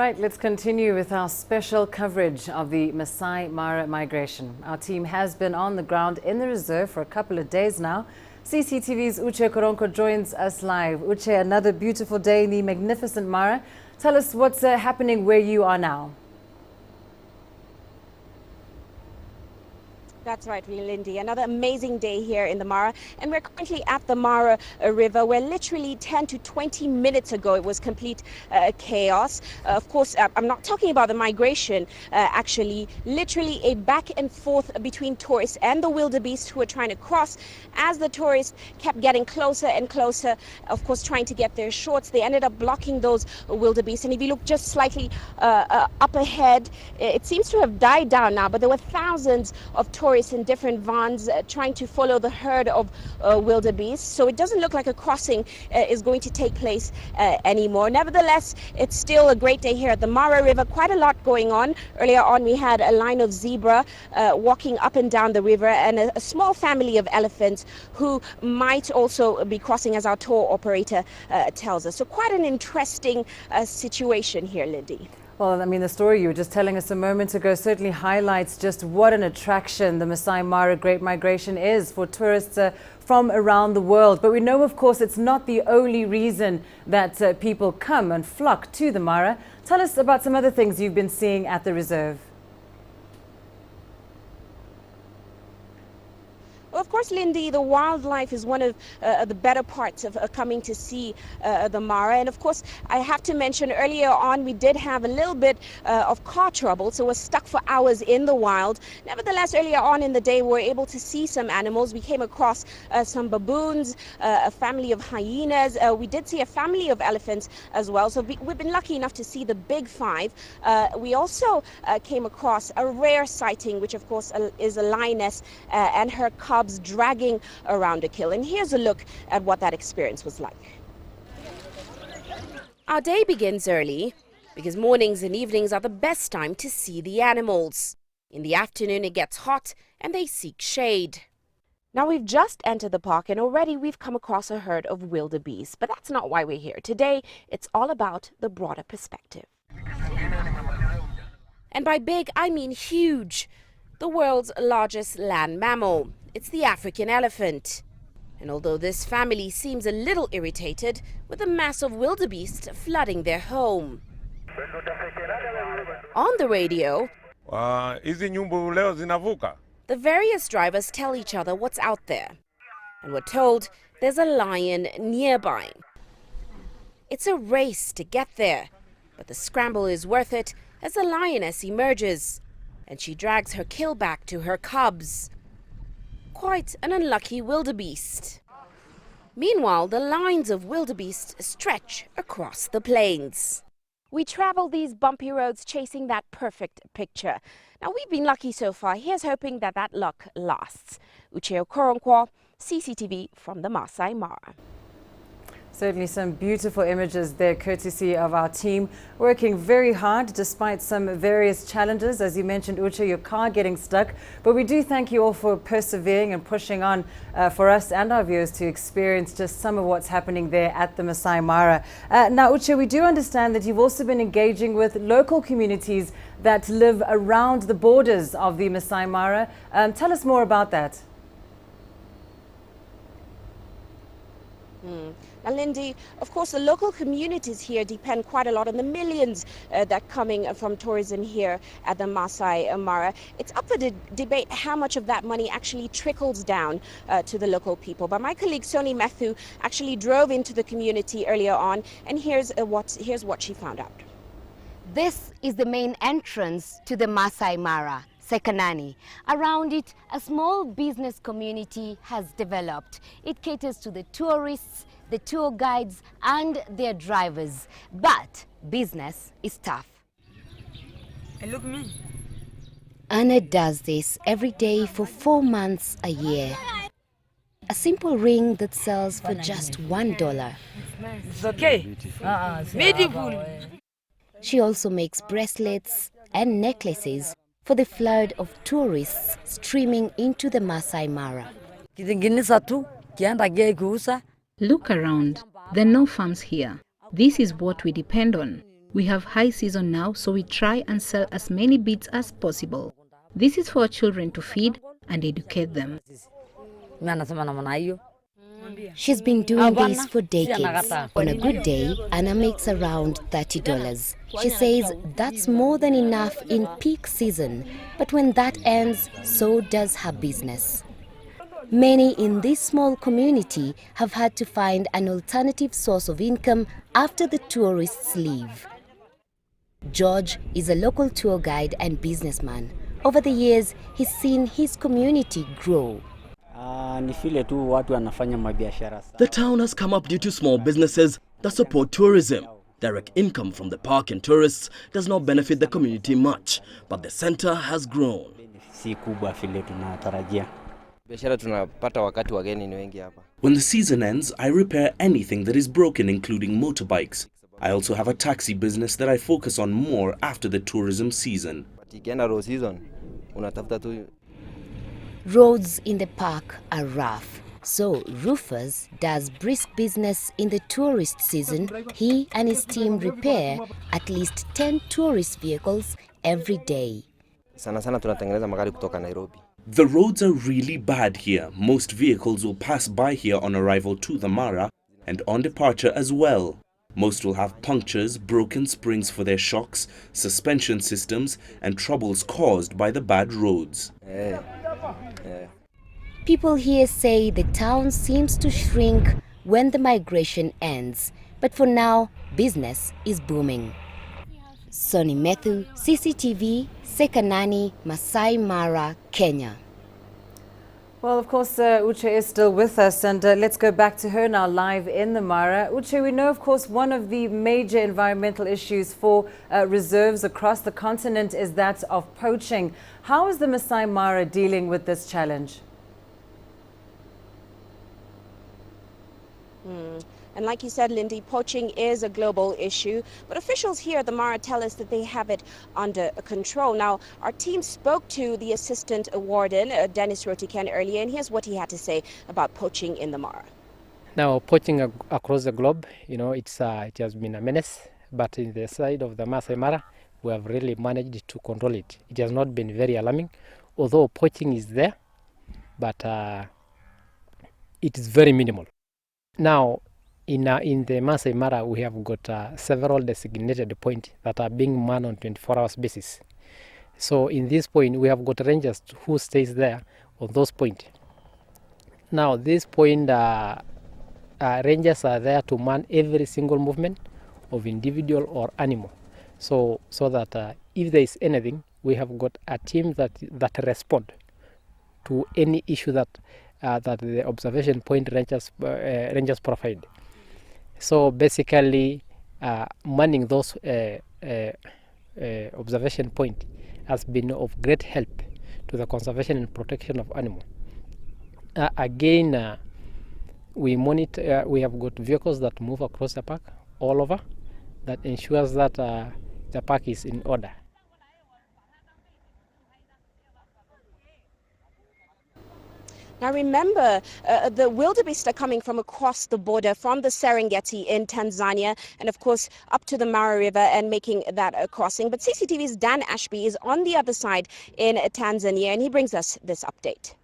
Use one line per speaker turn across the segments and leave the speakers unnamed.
Right, let's continue with our special coverage of the Maasai Mara migration. Our team has been on the ground in the reserve for a couple of days now. CCTV's Uche joins us live. Uche, another beautiful day in the magnificent Mara. Tell us what's happening where you are now.
That's right, Lindy. Another amazing day here in the Mara. And we're currently at the Mara River, where literally 10 to 20 minutes ago it was complete chaos. Of course, I'm not talking about the migration, actually. Literally a back and forth between tourists and the wildebeest who were trying to cross. As the tourists kept getting closer and closer, of course, trying to get their shorts, they ended up blocking those wildebeest. And if you look just slightly up ahead, it seems to have died down now, but there were thousands of tourists in different vans trying to follow the herd of wildebeest. So it doesn't look like a crossing is going to take place anymore. Nevertheless, it's still a great day here at the Mara River. Quite a lot going on. Earlier on, we had a line of zebra walking up and down the river, and a small family of elephants who might also be crossing, as our tour operator tells us. So quite an interesting situation here, Lindy.
Well, I mean, the story you were just telling us a moment ago certainly highlights just what an attraction the Maasai Mara Great Migration is for tourists from around the world. But we know, of course, it's not the only reason that people come and flock to the Mara. Tell us about some other things you've been seeing at the reserve.
Well, of course, Lindy, the wildlife is one of the better parts of coming to see the Mara. And of course, I have to mention earlier on, we did have a little bit of car trouble, so we're stuck for hours in the wild. Nevertheless, earlier on in the day, we were able to see some animals. We came across some baboons, a family of hyenas. We did see a family of elephants as well. So we've been lucky enough to see the big five. We also came across a rare sighting, which of course is a lioness and her cubs dragging around a kill. And here's a look at what that experience was like. Our day begins early because mornings and evenings are the best time to see the animals. In the afternoon it gets hot and they seek shade. Now we've just entered the park and already we've come across a herd of wildebeest, but that's not why we're here. Today it's all about the broader perspective. And by big I mean huge. The world's largest land mammal. It's the African elephant. And although this family seems a little irritated with the mass of wildebeest flooding their home. On the radio, the various drivers tell each other what's out there. And we're told there's a lion nearby. It's a race to get there, but the scramble is worth it as the lioness emerges. And she drags her kill back to her cubs. Quite an unlucky wildebeest. Meanwhile, the lines of wildebeest stretch across the plains. We travel these bumpy roads chasing that perfect picture. Now, we've been lucky so far. Here's hoping that that luck lasts. Uche, CCTV from the Maasai Mara.
Certainly some beautiful images there, courtesy of our team, working very hard despite some various challenges. As you mentioned, Uche, your car getting stuck. But we do thank you all for persevering and pushing on for us and our viewers to experience just some of what's happening there at the Maasai Mara. Now, Uche, we do understand that you've also been engaging with local communities that live around the borders of the Maasai Mara. Tell us more about that.
Now, Lindy, of course, the local communities here depend quite a lot on the millions that coming from tourism here at the Maasai Mara. It's up for debate how much of that money actually trickles down to the local people. But my colleague Soni Methu actually drove into the community earlier on, and here's what she found out.
This is the main entrance to the Maasai Mara, Sekanani. Around it, a small business community has developed. It caters to the tourists, the tour guides and their drivers. But business is tough.
Look me.
Anna does this every day for 4 months a year. A simple ring that sells for just $1.
It's okay. Beautiful.
She also makes bracelets and necklaces for the flood of tourists streaming into the Maasai Mara.
Look around. There are no farms here. This is what we depend on. We have high season now, so we try and sell as many beads as possible. This is for children to feed and educate them.
She's been doing this for decades. On a good day, Anna makes around $30. She says that's more than enough in peak season, but when that ends, so does her business. Many in this small community have had to find an alternative source of income after the tourists leave. George is a local tour guide and businessman. Over the years, he's seen his community grow.
The town has come up due to small businesses that support tourism. Direct income from the park and tourists does not benefit the community much, but the center has grown.
When the season ends, I repair anything that is broken, including motorbikes. I also have a taxi business that I focus on more after the tourism season.
Roads in the park are rough, so Rufus does brisk business in the tourist season. He and his team repair at least 10 tourist vehicles every day.
The roads are really bad here. Most vehicles will pass by here on arrival to the Mara and on departure as well. Most will have punctures, broken springs for their shocks, suspension systems, and troubles caused by the bad roads.
People here say the town seems to shrink when the migration ends, but for now, business is booming. Sonny Methu, CCTV, Sekanani, Maasai Mara, Kenya.
Well, of course, Uche is still with us, and let's go back to her now live in the Mara. Uche, we know, of course, one of the major environmental issues for reserves across the continent is that of poaching. How is the Maasai Mara dealing with this challenge?
And like you said, Lindy, poaching is a global issue, but officials here at the Mara tell us that they have it under control. Now, our team spoke to the assistant warden, Dennis Rotiken, earlier, and here's what he had to say about poaching in the Mara.
Now, poaching across the globe, it has been a menace, but in the side of the Maasai Mara, we have really managed to control it. It has not been very alarming, although poaching is there, but it is very minimal. Now, in the Maasai Mara, we have got several designated points that are being manned on 24 hours basis. So in this point, we have got rangers who stays there on those points. Now, this point, rangers are there to man every single movement of individual or animal. So that if there is anything, we have got a team that respond to any issue that the observation point rangers provide. So basically, manning those observation point has been of great help to the conservation and protection of animals. Again, we monitor. We have got vehicles that move across the park all over, that ensures that the park is in order.
Now remember, the wildebeest are coming from across the border, from the Serengeti in Tanzania, and of course up to the Mara River and making that crossing. But CCTV's Dan Ashby is on the other side in Tanzania, and he brings us this update.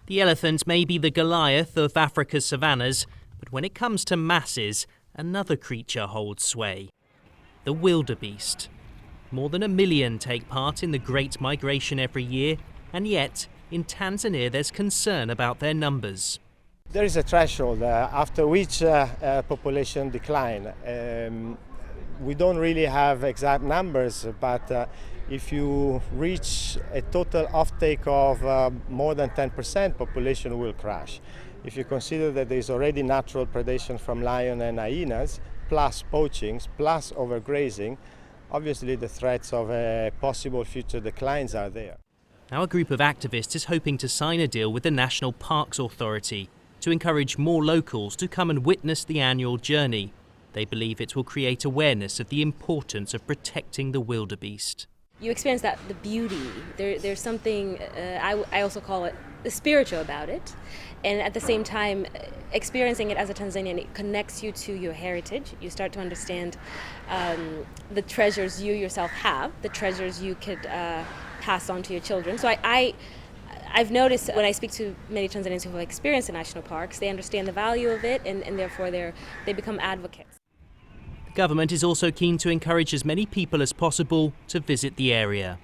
The elephant may be the Goliath of Africa's savannas, but when it comes to masses, another creature holds sway. The wildebeest. More than 1 million take part in the Great Migration every year, and yet in Tanzania, there's concern about their numbers.
There is a threshold after which population decline. We don't really have exact numbers, but if you reach a total offtake of more than 10%, population will crash. If you consider that there is already natural predation from lion and hyenas, plus poachings, plus overgrazing, obviously the threats of possible future declines are there.
Now a group of activists is hoping to sign a deal with the National Parks Authority to encourage more locals to come and witness the annual journey. They believe it will create awareness of the importance of protecting the wildebeest.
you experience the beauty. There's something, I also call it the spiritual about it. And at the same time, experiencing it as a Tanzanian, it connects you to your heritage. You start to understand the treasures you yourself have, the treasures you could pass on to your children. So I've noticed when I speak to many Tanzanians who have experienced the national parks, they understand the value of it, and therefore they become advocates.
The government is also keen to encourage as many people as possible to visit the area.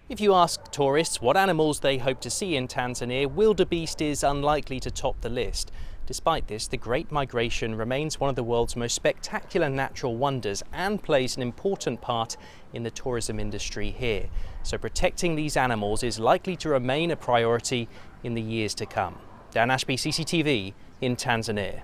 If you ask tourists what animals they hope to see in Tanzania, wildebeest is unlikely to top the list. Despite this, the Great Migration remains one of the world's most spectacular natural wonders and plays an important part in the tourism industry here. So protecting these animals is likely to remain a priority in the years to come. Dan Ashby, CCTV in Tanzania.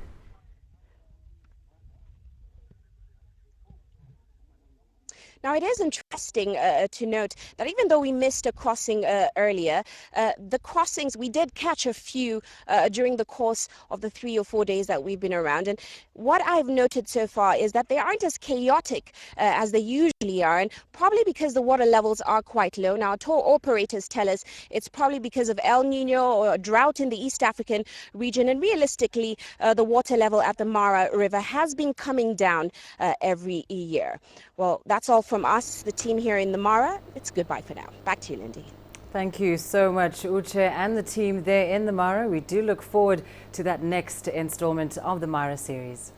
Now, it is interesting to note that even though we missed a crossing earlier, the crossings, we did catch a few during the course of the 3 or 4 days that we've been around. And what I've noted so far is that they aren't as chaotic as they usually are, and probably because the water levels are quite low. Now, tour operators tell us it's probably because of El Nino or a drought in the East African region. And realistically, the water level at the Mara River has been coming down every year. Well, that's all from us, the team here in the Mara. It's goodbye for now. Back to you, Lindy.
Thank you so much, Uche, and the team there in the Mara. We do look forward to that next installment of the Mara series.